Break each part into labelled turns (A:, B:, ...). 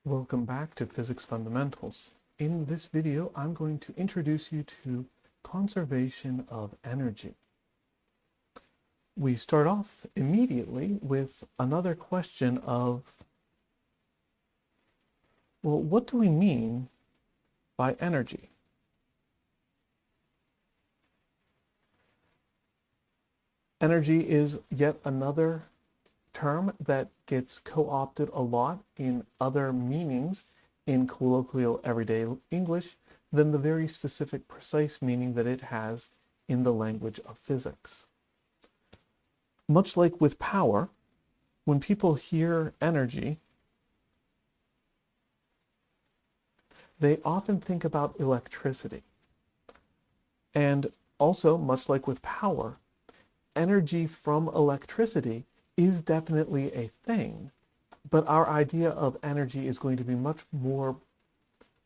A: Welcome back to Physics Fundamentals. In this video, I'm going to introduce you to conservation of energy. We start off immediately with another question of, well, what do we mean by energy? Energy is yet another term that gets co-opted a lot in other meanings in colloquial everyday English than the very specific precise meaning that it has in the language of physics. Much like with power, when people hear energy, they often think about electricity. And also, much like with power, energy from electricity is definitely a thing, but our idea of energy is going to be much more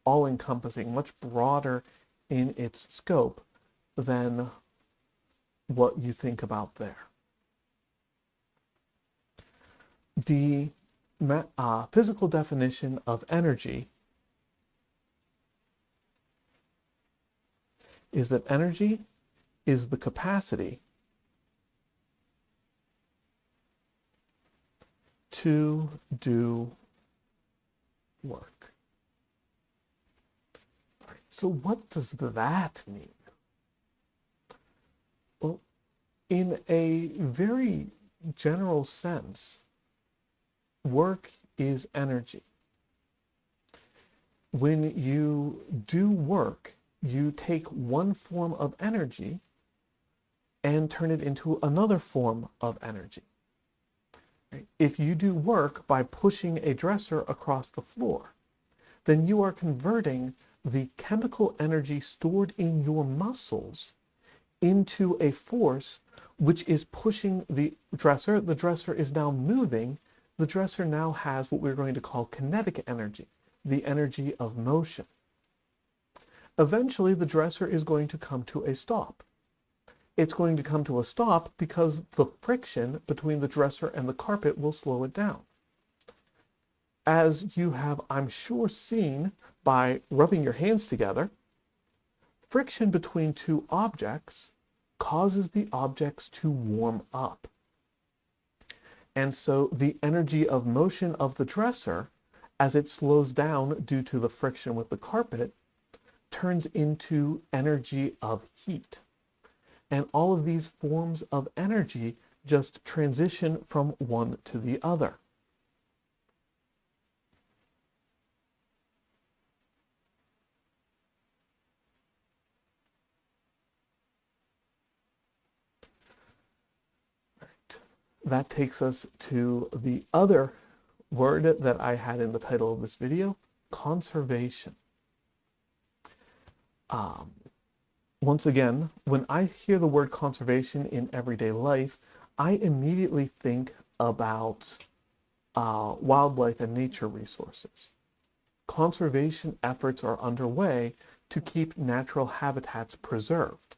A: all-encompassing, much broader in its scope than what you think about there. The physical definition of energy is that energy is the capacity to do work. So what does that mean? Well, in a very general sense, work is energy. When you do work, you take one form of energy and turn it into another form of energy. If you do work by pushing a dresser across the floor, then you are converting the chemical energy stored in your muscles into a force which is pushing the dresser. The dresser is now moving. The dresser now has what we're going to call kinetic energy, the energy of motion. Eventually, the dresser is going to come to a stop. It's going to come to a stop because the friction between the dresser and the carpet will slow it down. As you have, I'm sure, seen by rubbing your hands together, friction between two objects causes the objects to warm up. And so the energy of motion of the dresser, as it slows down due to the friction with the carpet, turns into energy of heat. And all of these forms of energy just transition from one to the other. Right. That takes us to the other word that I had in the title of this video, conservation. Once again, when I hear the word conservation in everyday life, I immediately think about wildlife and nature resources. Conservation efforts are underway to keep natural habitats preserved.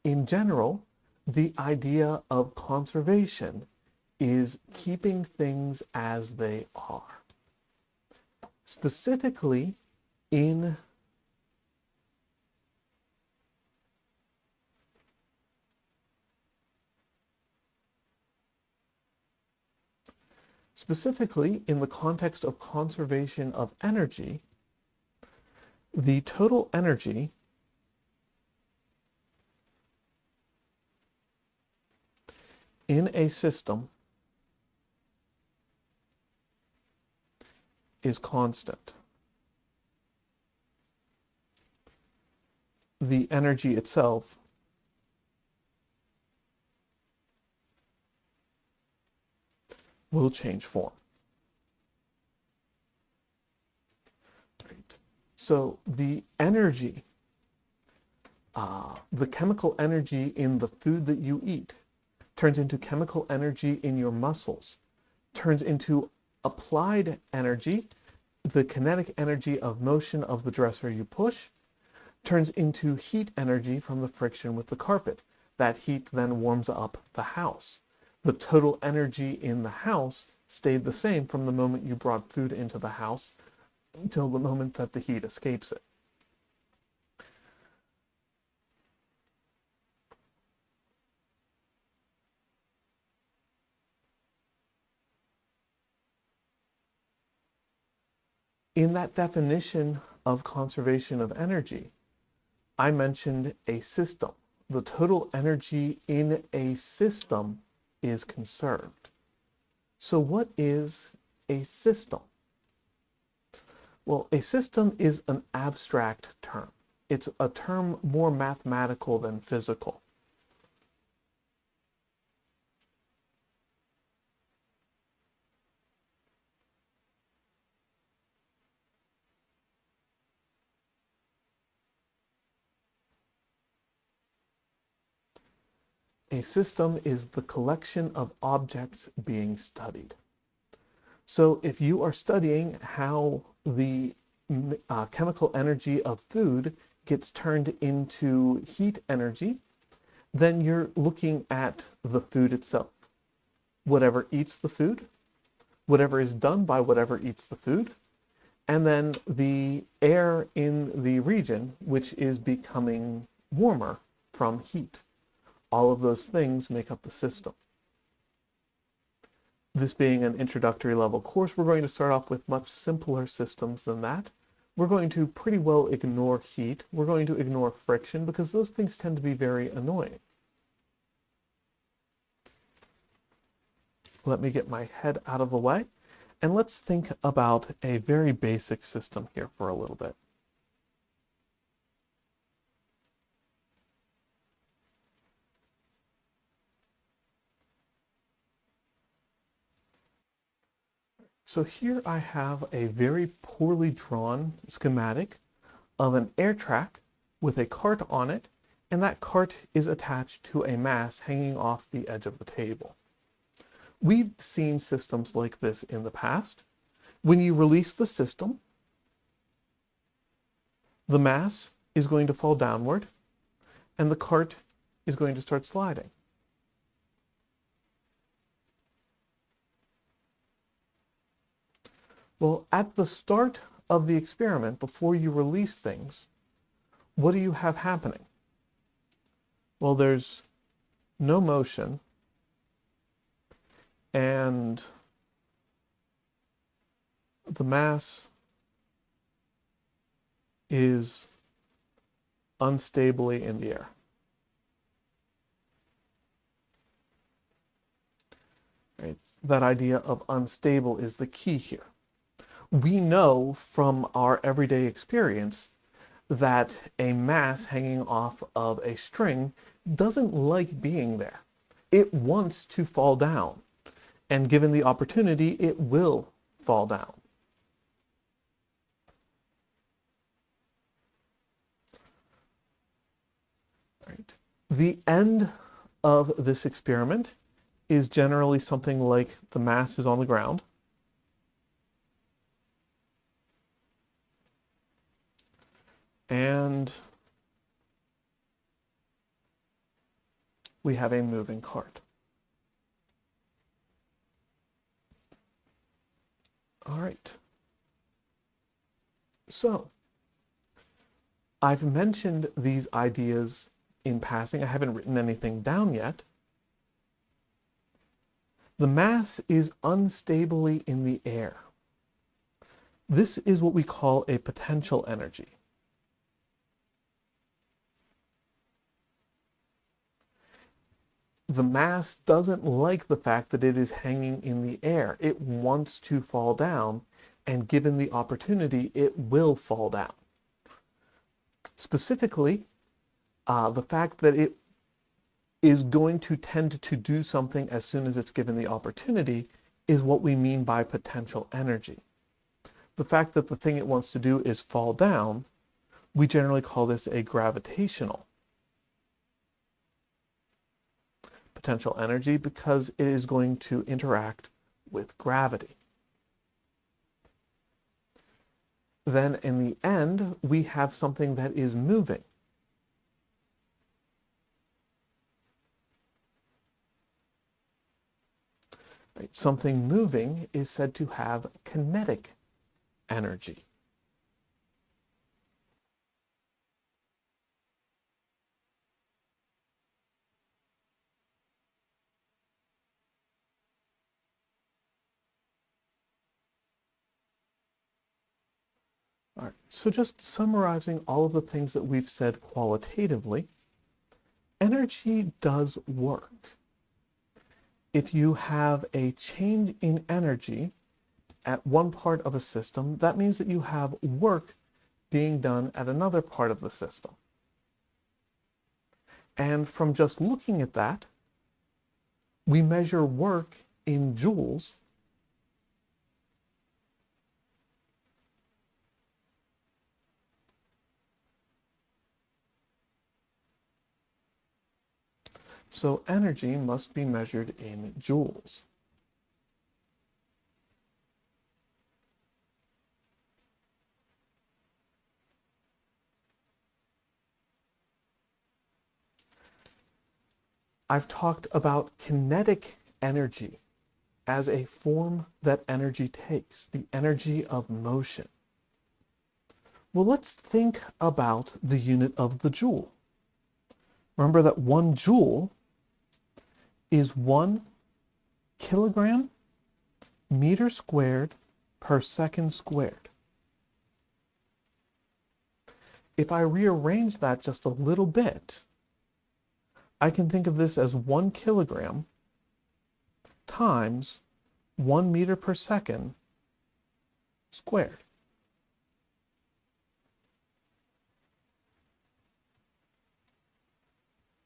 A: In general, the idea of conservation is keeping things as they are. Specifically, in the context of conservation of energy, the total energy in a system is constant. The energy itself will change form. Right. So the energy, the chemical energy in the food that you eat turns into chemical energy in your muscles, turns into applied energy, the kinetic energy of motion of the dresser you push, turns into heat energy from the friction with the carpet. That heat then warms up the house. The total energy in the house stayed the same from the moment you brought food into the house until the moment that the heat escapes it. In that definition of conservation of energy, I mentioned a system. The total energy in a system is conserved. So what is a system? Well, a system is an abstract term. It's a term more mathematical than physical. A system is the collection of objects being studied. So if you are studying how the chemical energy of food gets turned into heat energy, then you're looking at the food itself. Whatever eats the food, whatever is done by whatever eats the food, and then the air in the region, which is becoming warmer from heat. All of those things make up the system. This being an introductory level course, we're going to start off with much simpler systems than that. We're going to pretty well ignore heat. We're going to ignore friction because those things tend to be very annoying. Let me get my head out of the way, and let's think about a very basic system here for a little bit. So here I have a very poorly drawn schematic of an air track with a cart on it, and that cart is attached to a mass hanging off the edge of the table. We've seen systems like this in the past. When you release the system, the mass is going to fall downward, and the cart is going to start sliding. Well, at the start of the experiment, before you release things, what do you have happening? Well, there's no motion, and the mass is unstably in the air. Right? That idea of unstable is the key here. We know from our everyday experience that a mass hanging off of a string doesn't like being there. It wants to fall down, and given the opportunity, it will fall down. Right. The end of this experiment is generally something like the mass is on the ground, and we have a moving cart. All right. So, I've mentioned these ideas in passing. I haven't written anything down yet. The mass is unstably in the air. This is what we call a potential energy. The mass doesn't like the fact that it is hanging in the air. It wants to fall down, and given the opportunity, it will fall down. Specifically, the fact that it is going to tend to do something as soon as it's given the opportunity is what we mean by potential energy. The fact that the thing it wants to do is fall down, we generally call this a gravitational potential energy because it is going to interact with gravity. Then in the end, we have something that is moving. Right? Something moving is said to have kinetic energy. All right, so just summarizing all of the things that we've said qualitatively, energy does work. If you have a change in energy at one part of a system, that means that you have work being done at another part of the system. And from just looking at that, we measure work in joules. So energy must be measured in joules. I've talked about kinetic energy as a form that energy takes, the energy of motion. Well, let's think about the unit of the joule. Remember that 1 joule is 1 kilogram meter squared per second squared. If I rearrange that just a little bit, I can think of this as 1 kilogram times 1 meter per second squared.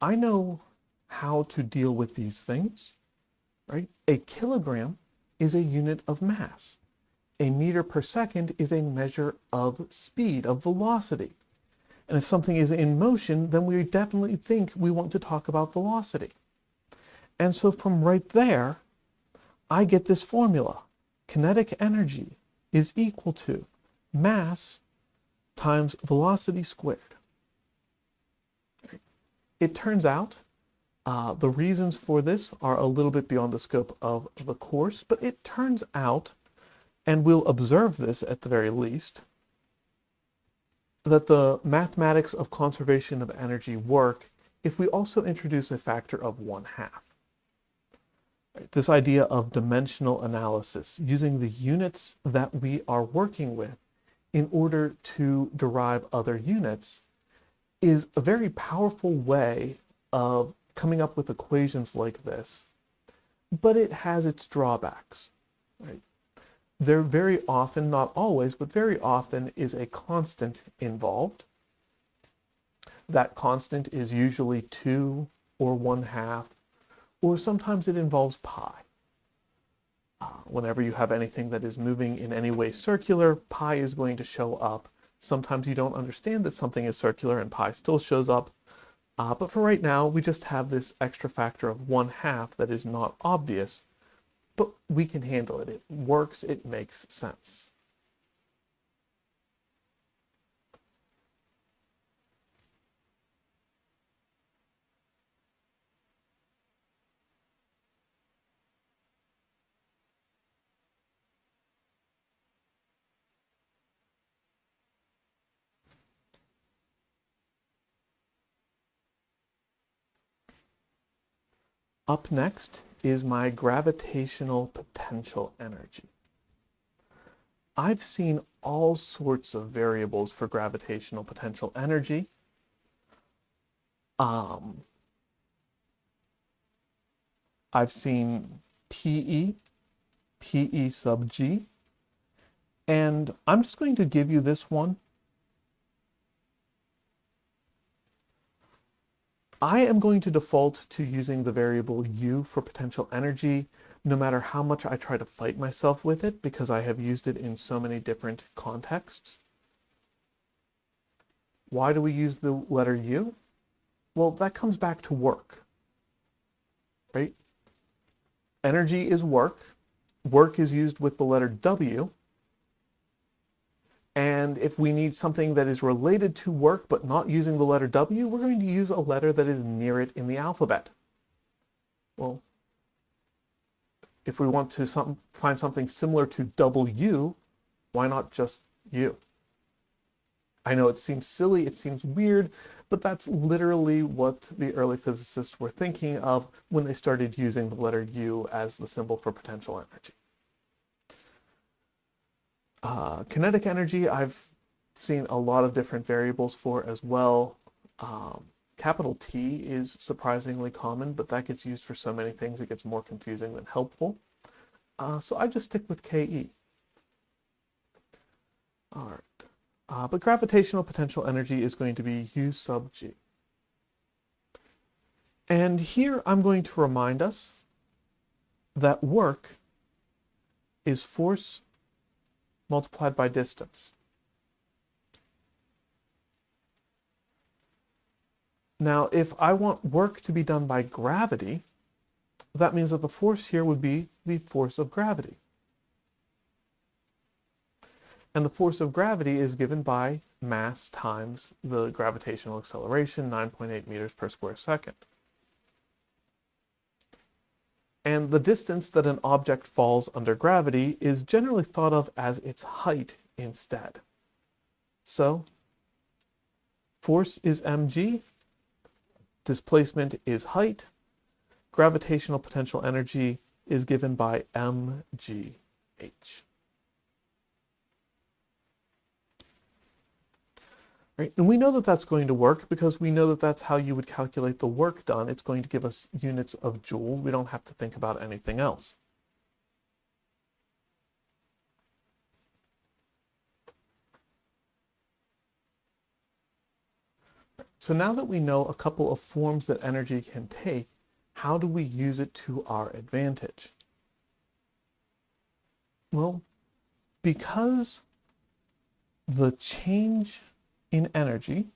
A: I know how to deal with these things, right? A kilogram is a unit of mass. A meter per second is a measure of speed, of velocity. And if something is in motion, then we definitely think we want to talk about velocity. And so from right there, I get this formula. Kinetic energy is equal to mass times velocity squared. It turns out the reasons for this are a little bit beyond the scope of the course, but it turns out, and we'll observe this at the very least, that the mathematics of conservation of energy work if we also introduce a factor of 1/2. Right? This idea of dimensional analysis, using the units that we are working with in order to derive other units, is a very powerful way of coming up with equations like this, but it has its drawbacks. Right? There very often, not always, but very often is a constant involved. That constant is usually 2 or 1/2, or sometimes it involves pi. Whenever you have anything that is moving in any way circular, pi is going to show up. Sometimes you don't understand that something is circular and pi still shows up. But for right now, we just have this extra factor of 1/2 that is not obvious, but we can handle it. It works, it makes sense. Up next is my gravitational potential energy. I've seen all sorts of variables for gravitational potential energy. I've seen PE, PE sub G, and I'm just going to give you this one. I am going to default to using the variable U for potential energy, no matter how much I try to fight myself with it, because I have used it in so many different contexts. Why do we use the letter U? Well, that comes back to work, right? Energy is work. Work is used with the letter W. And if we need something that is related to work but not using the letter W, we're going to use a letter that is near it in the alphabet. Well, If we want to find something similar to W, why not just U? I know it seems silly, it seems weird, but that's literally what the early physicists were thinking of when they started using the letter U as the symbol for potential energy. Kinetic energy, I've seen a lot of different variables for as well. Capital T is surprisingly common, but that gets used for so many things it gets more confusing than helpful. So I just stick with KE. All right. But gravitational potential energy is going to be U sub G. And here I'm going to remind us that work is force multiplied by distance. Now, if I want work to be done by gravity, that means that the force here would be the force of gravity. And the force of gravity is given by mass times the gravitational acceleration, 9.8 meters per square second. And the distance that an object falls under gravity is generally thought of as its height instead. So, force is mg, displacement is height, gravitational potential energy is given by mgh. Right? And we know that that's going to work because we know that that's how you would calculate the work done. It's going to give us units of joule. We don't have to think about anything else. So now that we know a couple of forms that energy can take, how do we use it to our advantage? Well, because the change in energy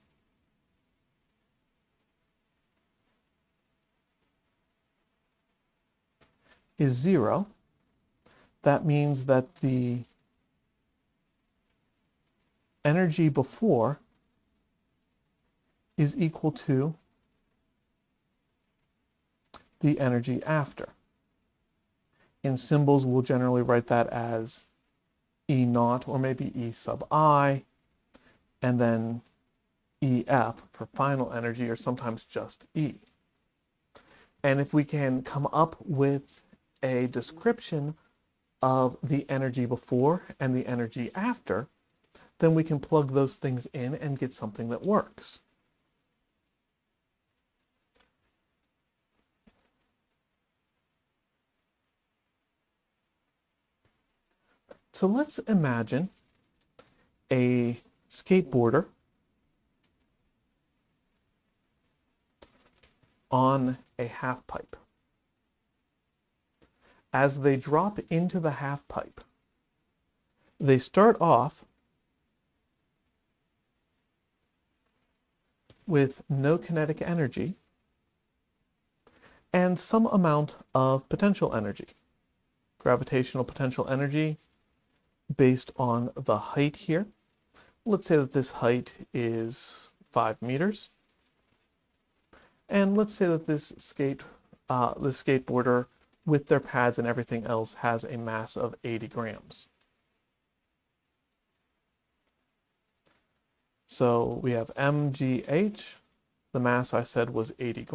A: is zero, that means that the energy before is equal to the energy after. In symbols, we'll generally write that as E naught or maybe E sub I, and then EF for final energy, or sometimes just E. And if we can come up with a description of the energy before and the energy after, then we can plug those things in and get something that works. So let's imagine a skateboarder on a half pipe. As they drop into the half pipe, they start off with no kinetic energy and some amount of potential energy. Gravitational potential energy based on the height here. Let's say that this height is 5 meters. And let's say that this skateboarder with their pads and everything else has a mass of 80 grams. So we have mgh, the mass I said was 80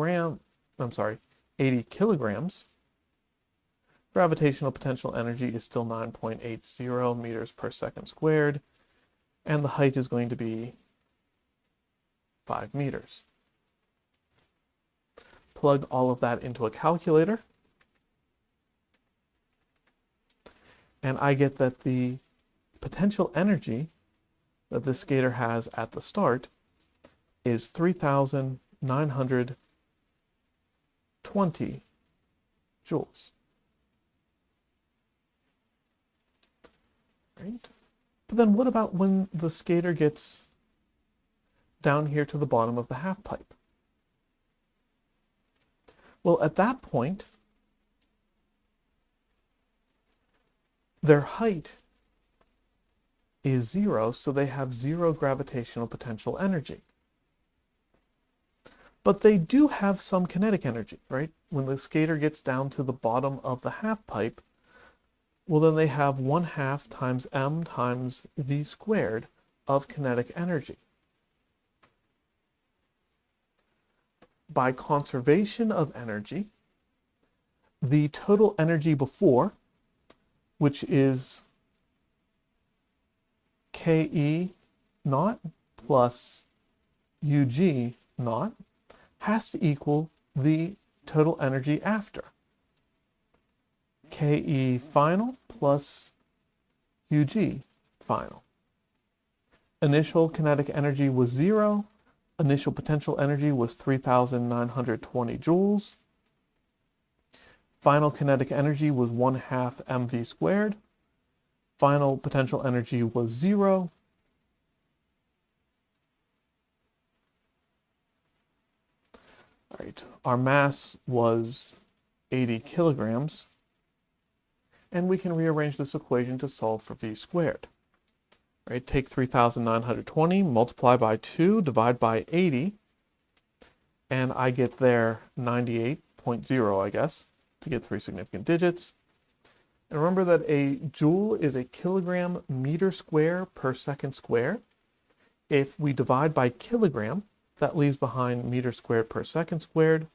A: kilograms. Gravitational potential energy is still 9.80 meters per second squared, and the height is going to be 5 meters. Plug all of that into a calculator, and I get that the potential energy that this skater has at the start is 3,920 joules. Right? But then what about when the skater gets down here to the bottom of the half pipe? Well, at that point, their height is 0, so they have 0 gravitational potential energy. But they do have some kinetic energy, right? When the skater gets down to the bottom of the half pipe, well then they have 1/2 times m times v squared of kinetic energy. By conservation of energy, the total energy before, which is Ke naught plus Ug naught, has to equal the total energy after. Ke final plus Ug final. Initial kinetic energy was 0. Initial potential energy was 3,920 joules. Final kinetic energy was 1/2 mv squared. Final potential energy was 0. All right, our mass was 80 kilograms. And we can rearrange this equation to solve for v squared. Right, take 3,920, multiply by 2, divide by 80, and I get there 98.0, I guess, to get 3 significant digits. And remember that a joule is a kilogram meter square per second squared. If we divide by kilogram, that leaves behind meter squared per second squared.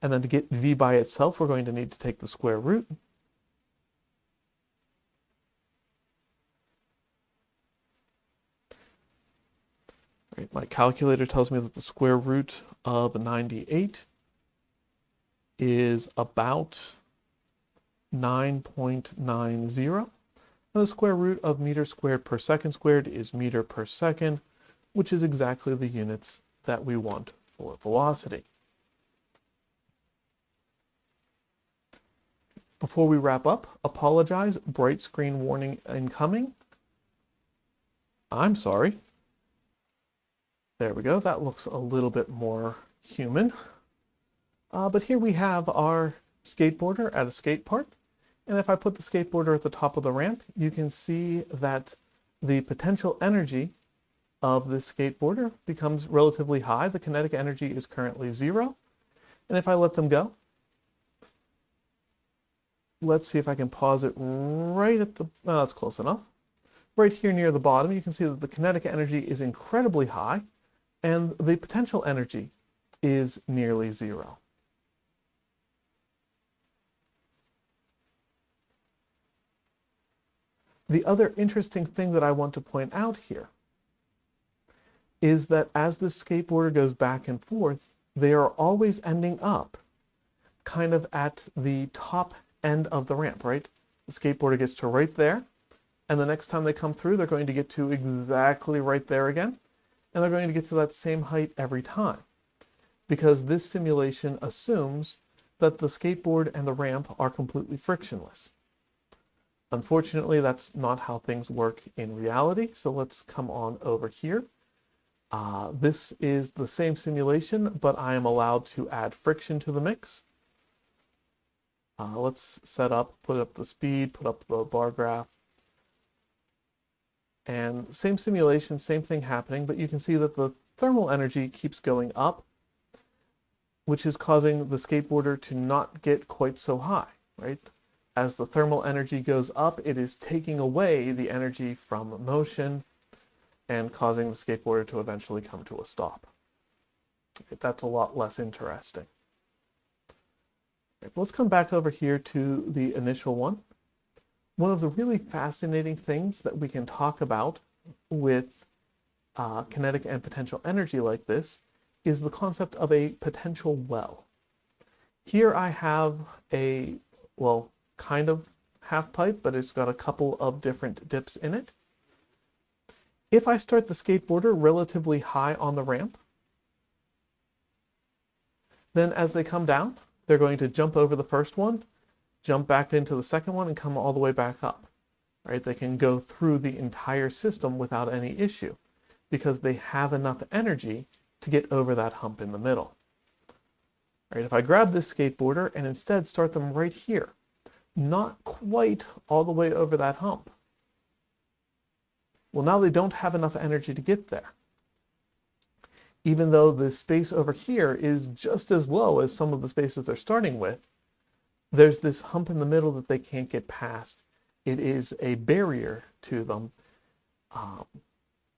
A: And then to get v by itself, we're going to need to take the square root. Right, my calculator tells me that the square root of 98 is about 9.90. And the square root of meter squared per second squared is meter per second, which is exactly the units that we want for velocity. Before we wrap up, apologize, bright screen warning incoming. I'm sorry. There we go, that looks a little bit more human. But here we have our skateboarder at a skate park. And if I put the skateboarder at the top of the ramp, you can see that the potential energy of this skateboarder becomes relatively high. The kinetic energy is currently 0. And if I let them go, let's see if I can pause it right at the, oh, that's close enough. Right here near the bottom, you can see that the kinetic energy is incredibly high, and the potential energy is nearly 0. The other interesting thing that I want to point out here is that as the skateboarder goes back and forth, they are always ending up kind of at the top end of the ramp, right? The skateboarder gets to right there, and the next time they come through, they're going to get to exactly right there again, and they're going to get to that same height every time, because this simulation assumes that the skateboard and the ramp are completely frictionless. Unfortunately, that's not how things work in reality, so let's come on over here. This is the same simulation, but I am allowed to add friction to the mix. Let's set up, put up the speed, put up the bar graph. And same simulation, same thing happening, but you can see that the thermal energy keeps going up, which is causing the skateboarder to not get quite so high, right? As the thermal energy goes up, it is taking away the energy from motion and causing the skateboarder to eventually come to a stop. That's a lot less interesting. Let's come back over here to the initial one. One of the really fascinating things that we can talk about with kinetic and potential energy like this is the concept of a potential well. Here I have a, well, kind of half pipe, but it's got a couple of different dips in it. If I start the skateboarder relatively high on the ramp, then as they come down, they're going to jump over the first one, jump back into the second one, and come all the way back up. Right? They can go through the entire system without any issue because they have enough energy to get over that hump in the middle. Right? If I grab this skateboarder and instead start them right here, not quite all the way over that hump, well, now they don't have enough energy to get there. Even though the space over here is just as low as some of the spaces they're starting with, there's this hump in the middle that they can't get past. It is a barrier to them.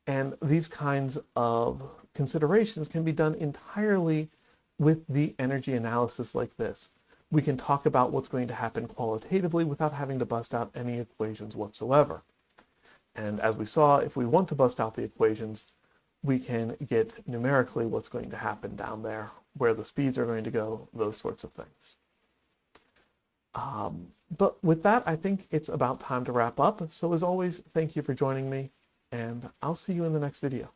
A: And these kinds of considerations can be done entirely with the energy analysis like this. We can talk about what's going to happen qualitatively without having to bust out any equations whatsoever. And as we saw, if we want to bust out the equations, we can get numerically what's going to happen down there, where the speeds are going to go, those sorts of things. But with that, I think it's about time to wrap up. So as always, thank you for joining me, and I'll see you in the next video.